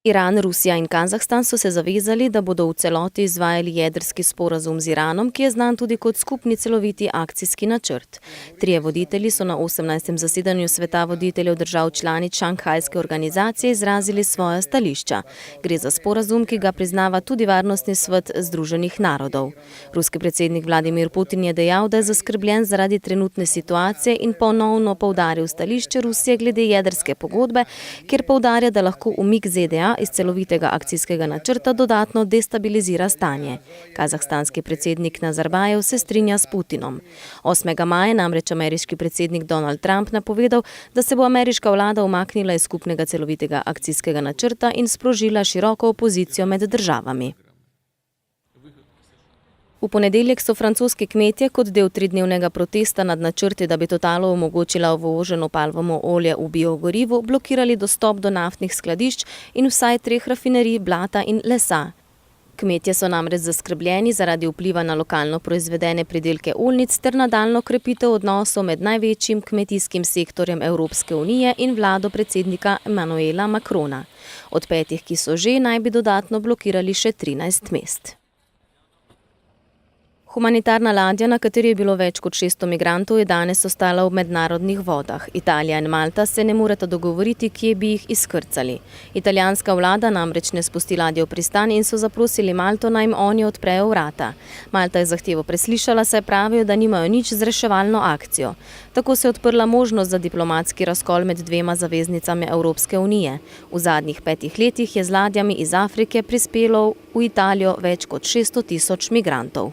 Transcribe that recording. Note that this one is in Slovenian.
Iran, Rusija in Kazahstan so se zavezali, da bodo v celoti izvajali jedrski sporazum z Iranom, ki je znan tudi kot skupni celoviti akcijski načrt. Trije voditelji so na 18. zasedanju sveta voditeljev držav članic Šanghajske organizacije izrazili svoja stališča. Gre za sporazum, ki ga priznava tudi Varnostni svet Združenih narodov. Ruski predsednik Vladimir Putin je dejal, da je zaskrbljen zaradi trenutne situacije in ponovno poudaril stališče Rusije glede jedrske pogodbe, kjer poudarja, da lahko umik ZDA iz celovitega akcijskega načrta dodatno destabilizira stanje. Kazahstanski predsednik Nazarbajev se strinja s Putinom. 8. maja namreč ameriški predsednik Donald Trump napovedal, da se bo ameriška vlada umaknila iz skupnega celovitega akcijskega načrta in sprožila široko opozicijo med državami. V ponedeljek so francoski kmetje kot del tridnevnega protesta nad načrti, da bi Totalu omogočila uvoženo palmovo olje v biogorivu, blokirali dostop do naftnih skladišč in vsaj 3 rafinerij blata in lesa. Kmetje so namreč zaskrbljeni zaradi vpliva na lokalno proizvedene pridelke oljnic ter nadaljnjo krepitev odnosov med največjim kmetijskim sektorjem Evropske unije in vlado predsednika Emmanuela Macrona. Od 5, ki so že, naj bi dodatno blokirali še 13 mest. Humanitarna ladja, na kateri je bilo več kot 600 migrantov, je danes ostala v mednarodnih vodah. Italija in Malta se ne moreta dogovoriti, kje bi jih izkrcali. Italijanska vlada namreč ne spusti ladjo v pristan in so zaprosili Malto, naj jim oni odprejo vrata. Malta je zahtevo preslišala, saj pravijo, da nimajo nič z reševalno akcijo. Tako se je odprla možnost za diplomatski razkol med dvema zaveznicami Evropske unije. V zadnjih 5 letih je z ladjami iz Afrike prispelo v Italijo več kot 600 000 migrantov.